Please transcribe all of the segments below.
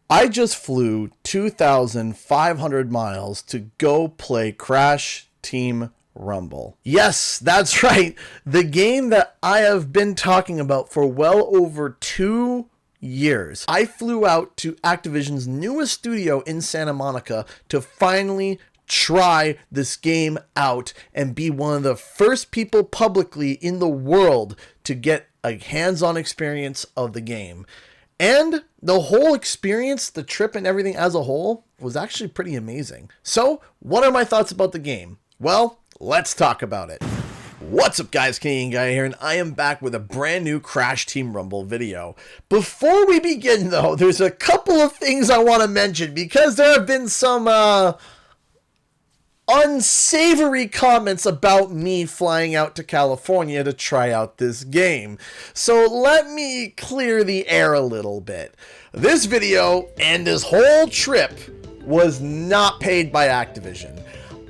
I just flew 2,500 miles to go play Crash Team Rumble. Yes, that's right. The game that I have been talking about for well over 2 years. I flew out to Activision's newest studio in Santa Monica to finally try this game out and be one of the first people publicly in the world to get a hands-on experience of the game. And the whole experience, the trip and everything as a whole, was actually pretty amazing. So, what are my thoughts about the game? Well, let's talk about it. What's up guys, Canadian Guy here, and I am back with a brand new Crash Team Rumble video. Before we begin though, there's a couple of things I want to mention because there have been some unsavory comments about me flying out to California to try out this game. So let me clear the air a little bit. This video and this whole trip was not paid by Activision.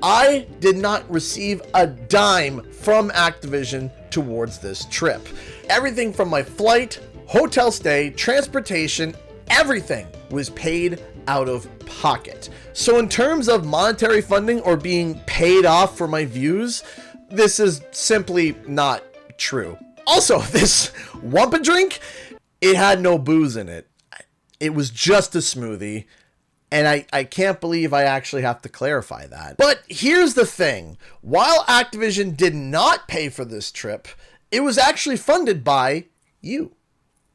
I did not receive a dime from Activision towards this trip. Everything from my flight, hotel stay, transportation, everything was paid out of pocket. So in terms of monetary funding or being paid off for my views, this is simply not true. Also, this Wumpa drink, it had no booze in it. It was just a smoothie. And I can't believe I actually have to clarify that. But here's the thing. While Activision did not pay for this trip, it was actually funded by you.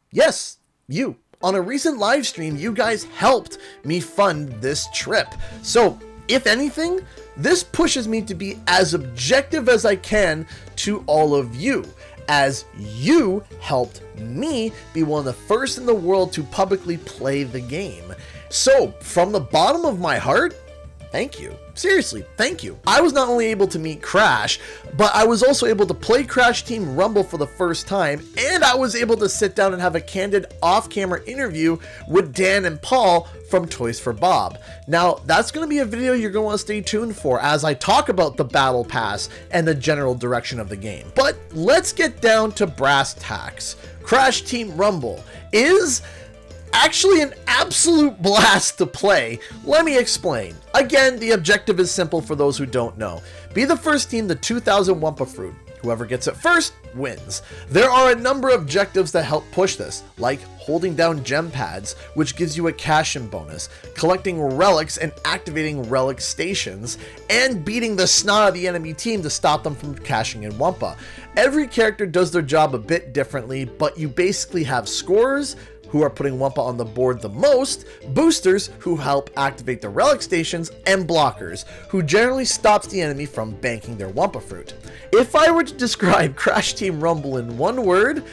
Yes, you. On a recent live stream, you guys helped me fund this trip. So, if anything, this pushes me to be as objective as I can to all of you, as you helped me be one of the first in the world to publicly play the game. So, from the bottom of my heart, thank you. Seriously, thank you. I was not only able to meet Crash, but I was also able to play Crash Team Rumble for the first time, and I was able to sit down and have a candid off-camera interview with Dan and Paul from Toys for Bob. Now, that's going to be a video you're going to want to stay tuned for as I talk about the Battle Pass and the general direction of the game. But let's get down to brass tacks. Crash Team Rumble is actually an absolute blast to play. Let me explain. Again, the objective is simple for those who don't know. Be the first team to 2,000 Wumpa Fruit. Whoever gets it first wins. There are a number of objectives that help push this, like holding down gem pads, which gives you a cash-in bonus, collecting relics and activating relic stations, and beating the snot out of the enemy team to stop them from cashing in Wumpa. Every character does their job a bit differently, but you basically have scorers, who are putting Wumpa on the board the most, boosters who help activate the relic stations, and blockers who generally stops the enemy from banking their Wumpa Fruit. If I were to describe Crash Team Rumble in one word,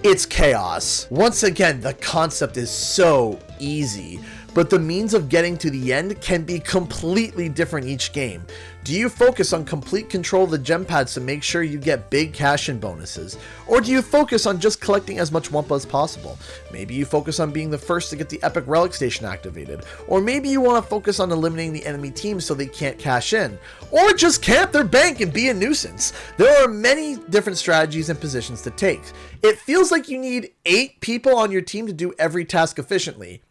it's chaos. Once again, the concept is so easy, but the means of getting to the end can be completely different each game. Do you focus on complete control of the gem pads to make sure you get big cash-in bonuses? Or do you focus on just collecting as much Wumpa as possible? Maybe you focus on being the first to get the epic relic station activated. Or maybe you want to focus on eliminating the enemy team so they can't cash in. Or just camp their bank and be a nuisance. There are many different strategies and positions to take. It feels like you need 8 people on your team to do every task efficiently.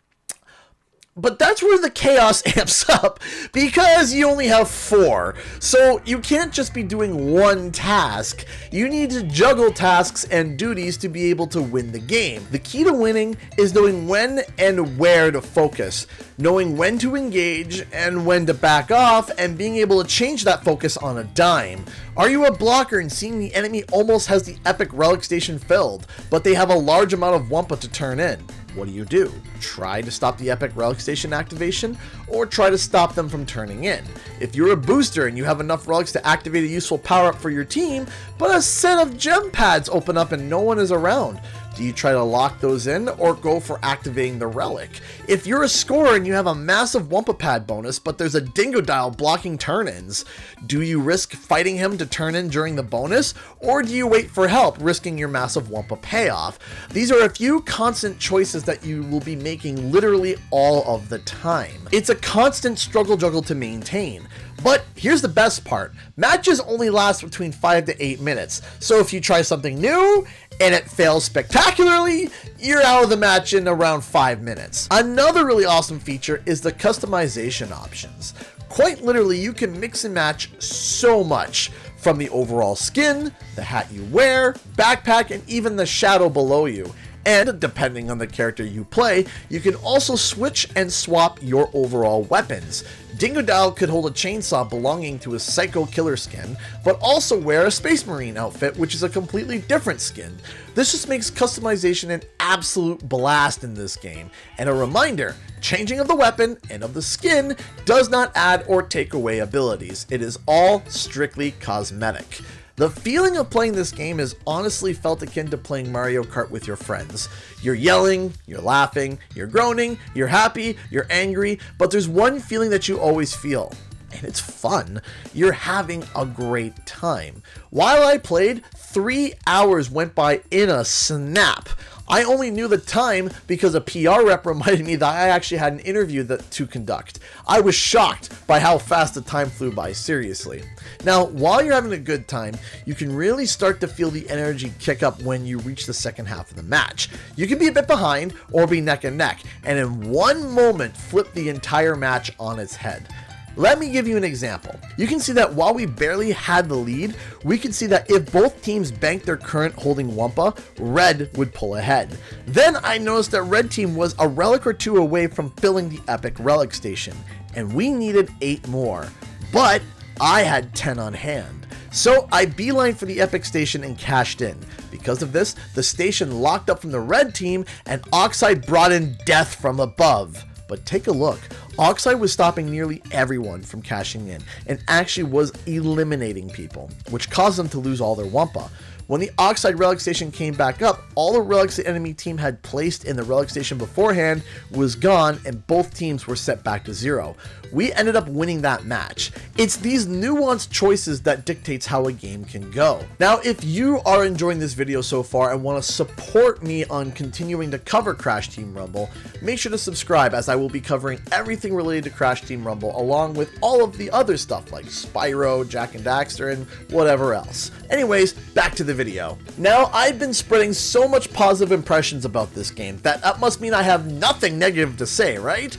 But that's where the chaos amps up, because you only have 4. So you can't just be doing one task. You need to juggle tasks and duties to be able to win the game. The key to winning is knowing when and where to focus, knowing when to engage and when to back off, and being able to change that focus on a dime. Are you a blocker and seeing the enemy almost has the epic relic station filled, but they have a large amount of Wumpa to turn in? What do? Try to stop the epic relic station activation, or try to stop them from turning in? If you're a booster and you have enough relics to activate a useful power-up for your team, but a set of gem pads open up and no one is around, do you try to lock those in or go for activating the relic? If you're a scorer and you have a massive Wumpa pad bonus, but there's a Dingo Dile blocking turn-ins, do you risk fighting him to turn in during the bonus, or do you wait for help, risking your massive Wumpa payoff? These are a few constant choices that you will be making literally all of the time. It's a constant struggle juggle to maintain. But here's the best part. Matches only last between 5 to 8 minutes. So if you try something new and it fails spectacularly, you're out of the match in around 5 minutes. Another really awesome feature is the customization options. Quite literally, you can mix and match so much, from the overall skin, the hat you wear, backpack, and even the shadow below you. And depending on the character you play, you can also switch and swap your overall weapons. Dingo Dile could hold a chainsaw belonging to his Psycho Killer skin, but also wear a Space Marine outfit, which is a completely different skin. This just makes customization an absolute blast in this game. And a reminder, changing of the weapon and of the skin does not add or take away abilities. It is all strictly cosmetic. The feeling of playing this game is honestly felt akin to playing Mario Kart with your friends. You're yelling, you're laughing, you're groaning, you're happy, you're angry, but there's one feeling that you always feel, and it's fun. You're having a great time. While I played, 3 hours went by in a snap. I only knew the time because a PR rep reminded me that I actually had an interview to conduct. I was shocked by how fast the time flew by, seriously. Now, while you're having a good time, you can really start to feel the energy kick up when you reach the second half of the match. You can be a bit behind or be neck and neck, and in one moment flip the entire match on its head. Let me give you an example. You can see that while we barely had the lead, we can see that if both teams banked their current holding Wumpa, red would pull ahead. Then I noticed that red team was a relic or 2 away from filling the epic relic station, and we needed 8 more, but I had 10 on hand. So I beelined for the epic station and cashed in. Because of this, the station locked up from the red team, and Oxide brought in death from above. But take a look. Oxide was stopping nearly everyone from cashing in, and actually was eliminating people, which caused them to lose all their Wumpa. When the Oxide relic station came back up, all the relics the enemy team had placed in the relic station beforehand was gone, and both teams were set back to 0. We ended up winning that match. It's these nuanced choices that dictates how a game can go. Now, if you are enjoying this video so far and want to support me on continuing to cover Crash Team Rumble, make sure to subscribe, as I will be covering everything related to Crash Team Rumble, along with all of the other stuff like Spyro, Jak and Daxter, and whatever else. Anyways, back to the video. Now, I've been spreading so much positive impressions about this game that must mean I have nothing negative to say, right?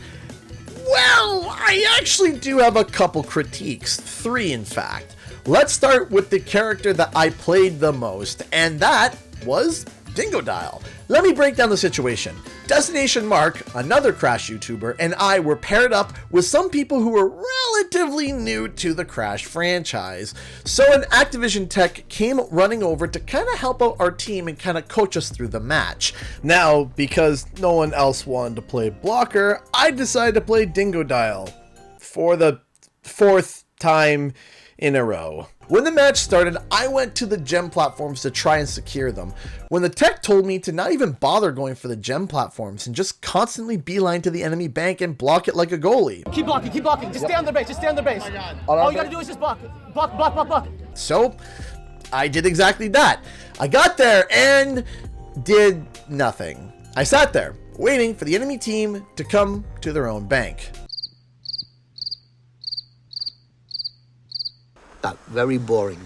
Well, I actually do have a couple critiques, 3 in fact. Let's start with the character that I played the most, and that was Dingo Dile. Let me break down the situation. Destination Mark, another Crash YouTuber, and I were paired up with some people who were relatively new to the Crash franchise. So an Activision tech came running over to kind of help out our team and kind of coach us through the match. Now, because no one else wanted to play Blocker, I decided to play Dingo Dile for the 4th time in a row. When the match started, I went to the gem platforms to try and secure them, when the tech told me to not even bother going for the gem platforms and just constantly beeline to the enemy bank and block it like a goalie. Keep blocking, just stay on their base, All you gotta do is just block. So, I did exactly that. I got there and did nothing. I sat there, waiting for the enemy team to come to their own bank. That very boring.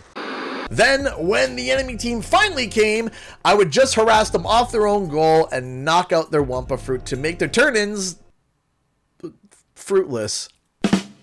Then, when the enemy team finally came, I would just harass them off their own goal and knock out their Wumpa fruit to make their turn-ins fruitless.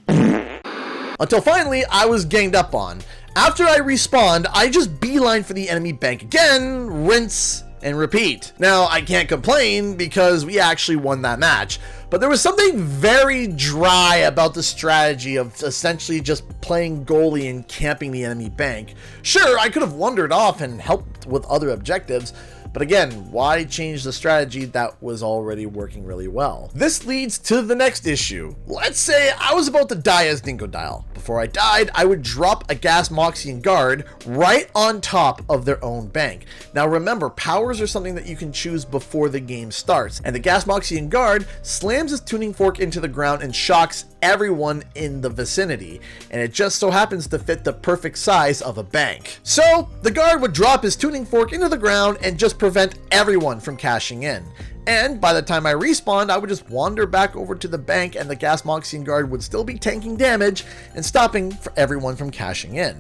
Until finally, I was ganged up on. After I respawned, I just beeline for the enemy bank again, rinse, and repeat. Now, I can't complain because we actually won that match, but there was something very dry about the strategy of essentially just playing goalie and camping the enemy bank. Sure, I could have wandered off and helped with other objectives, but again, why change the strategy that was already working really well? This leads to the next issue. Let's say I was about to die as Dingo Dile. Before I died, I would drop a Gas Moxian Guard right on top of their own bank. Now remember, powers are something that you can choose before the game starts, and the Gas Moxian Guard slams his tuning fork into the ground and shocks everyone in the vicinity, and it just so happens to fit the perfect size of a bank. So the guard would drop his tuning fork into the ground and just prevent everyone from cashing in. And by the time I respawned, I would just wander back over to the bank and the gas moxine guard would still be tanking damage and stopping for everyone from cashing in.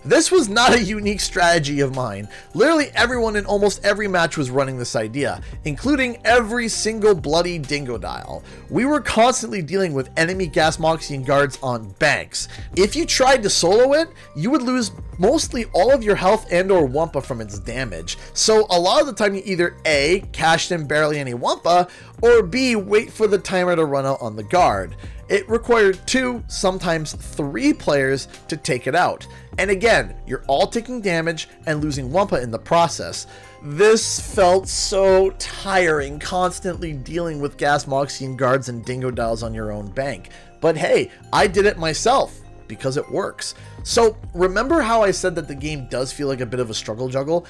This was not a unique strategy of mine. Literally everyone in almost every match was running this idea, including every single bloody Dingo Dile. We were constantly dealing with enemy gas moxine guards on banks. If you tried to solo it, you would lose mostly all of your health and or Wumpa from its damage. So a lot of the time you either A, cashed in barely any Wumpa, or B, wait for the timer to run out on the guard. It required 2, sometimes 3 players to take it out. And again, you're all taking damage and losing Wumpa in the process. This felt so tiring, constantly dealing with gas moxine guards and Dingo Diles on your own bank. But hey, I did it myself because it works. So remember how I said that the game does feel like a bit of a struggle juggle?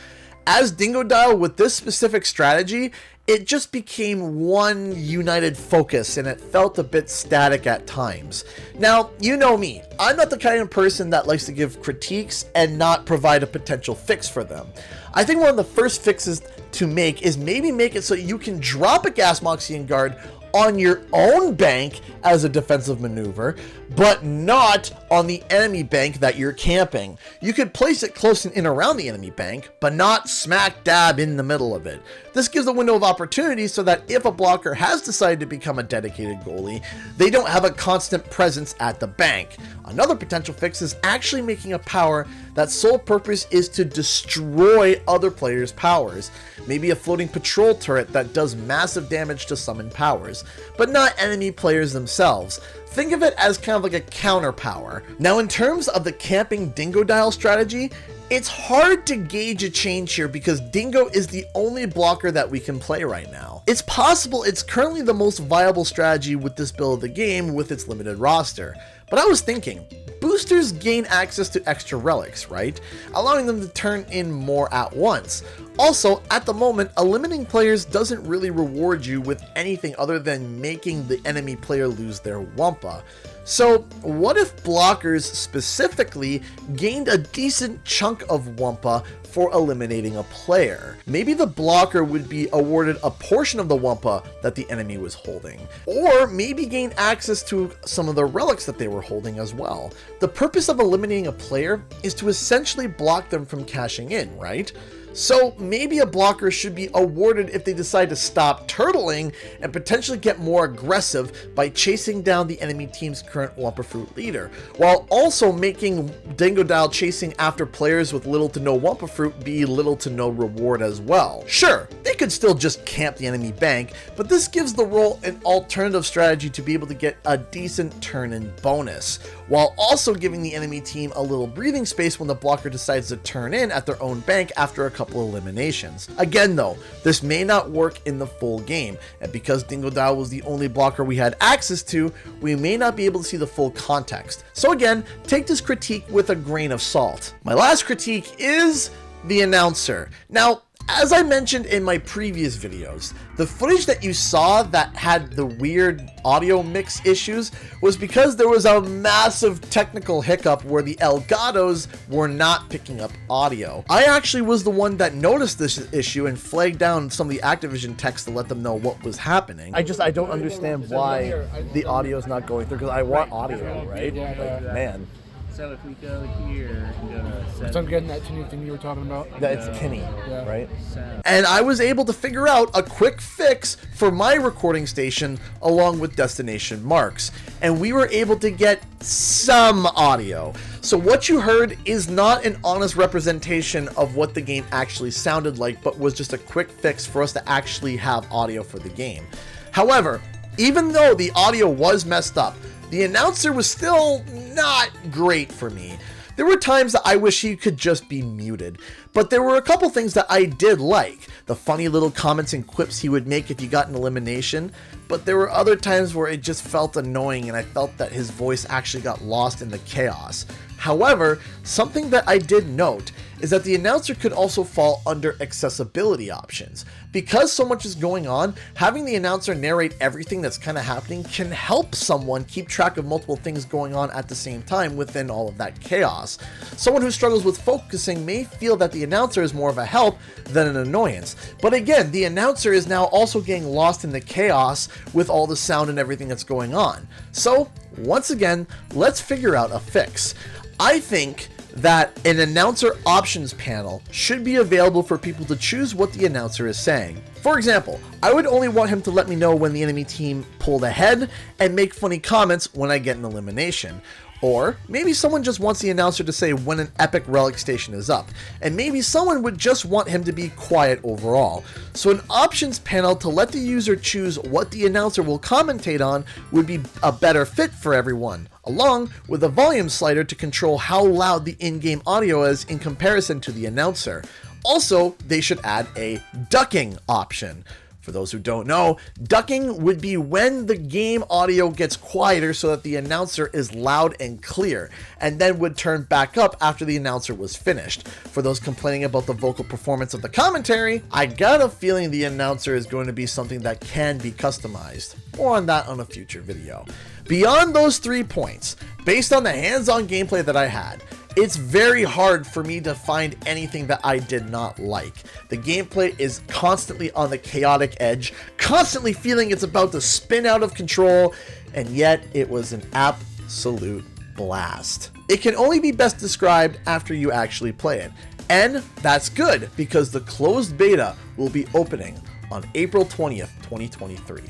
As Dingo Dile, with this specific strategy, it just became one united focus and it felt a bit static at times. Now, you know me, I'm not the kind of person that likes to give critiques and not provide a potential fix for them. I think one of the first fixes to make is maybe make it so you can drop a gas moxine guard on your own bank as a defensive maneuver, but not on the enemy bank that you're camping. You could place it close and in around the enemy bank, but not smack dab in the middle of it. This gives a window of opportunity so that if a blocker has decided to become a dedicated goalie, they don't have a constant presence at the bank. Another potential fix is actually making a power that sole purpose is to destroy other players' powers. Maybe a floating patrol turret that does massive damage to summon powers, but not enemy players themselves. Think of it as kind of like a counter power. Now, in terms of the camping Dingo Dile strategy, it's hard to gauge a change here because Dingo is the only blocker that we can play right now. It's possible it's currently the most viable strategy with this build of the game with its limited roster. But I was thinking, boosters gain access to extra relics, right? Allowing them to turn in more at once. Also, at the moment, eliminating players doesn't really reward you with anything other than making the enemy player lose their Wumpa. So what if blockers specifically gained a decent chunk of Wumpa for eliminating a player? Maybe the blocker would be awarded a portion of the Wumpa that the enemy was holding, or maybe gain access to some of the relics that they were holding as well. The purpose of eliminating a player is to essentially block them from cashing in, right? So maybe a blocker should be awarded if they decide to stop turtling and potentially get more aggressive by chasing down the enemy team's current Wumpa Fruit leader, while also making Dingo Dile chasing after players with little to no Wumpa Fruit be little to no reward as well. Sure, they could still just camp the enemy bank, but this gives the role an alternative strategy to be able to get a decent turn-in bonus, while also giving the enemy team a little breathing space when the blocker decides to turn in at their own bank after a couple eliminations. Again though, this may not work in the full game, and because Dingo Dile was the only blocker we had access to, we may not be able to see the full context. So again, take this critique with a grain of salt. My last critique is the announcer. Now, as I mentioned in my previous videos, the footage that you saw that had the weird audio mix issues was because there was a massive technical hiccup where the Elgatos were not picking up audio. I actually was the one that noticed this issue and flagged down some of the Activision techs to let them know what was happening. I don't understand why the audio is not going through, because I want audio, right? Like, man. So if we go here and go to settings. So I'm getting that new thing you were talking about. That's tinny, right? So. And I was able to figure out a quick fix for my recording station along with destination marks. And we were able to get some audio. So what you heard is not an honest representation of what the game actually sounded like, but was just a quick fix for us to actually have audio for the game. However, even though the audio was messed up, the announcer was still not great for me. There were times that I wish he could just be muted, but there were a couple things that I did like. The funny little comments and quips he would make if you got an elimination, but there were other times where it just felt annoying and I felt that his voice actually got lost in the chaos. However, something that I did note is that the announcer could also fall under accessibility options. Because so much is going on, having the announcer narrate everything that's kind of happening can help someone keep track of multiple things going on at the same time within all of that chaos. Someone who struggles with focusing may feel that the announcer is more of a help than an annoyance. But again, the announcer is now also getting lost in the chaos with all the sound and everything that's going on. So, once again, let's figure out a fix. I think that an announcer options panel should be available for people to choose what the announcer is saying. For example, I would only want him to let me know when the enemy team pulled ahead and make funny comments when I get an elimination. Or maybe someone just wants the announcer to say when an epic relic station is up, and maybe someone would just want him to be quiet overall. So an options panel to let the user choose what the announcer will commentate on would be a better fit for everyone, along with a volume slider to control how loud the in-game audio is in comparison to the announcer. Also, they should add a ducking option. For those who don't know, ducking would be when the game audio gets quieter so that the announcer is loud and clear, and then would turn back up after the announcer was finished. For those complaining about the vocal performance of the commentary, I got a feeling the announcer is going to be something that can be customized. More on that on a future video. Beyond those 3 points, based on the hands-on gameplay that I had, it's very hard for me to find anything that I did not like. The gameplay is constantly on the chaotic edge, constantly feeling it's about to spin out of control, and yet it was an absolute blast. It can only be best described after you actually play it, and that's good because the closed beta will be opening on April 20th, 2023.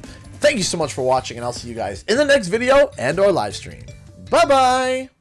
Thank you so much for watching, and I'll see you guys in the next video and/or live stream. Bye-bye!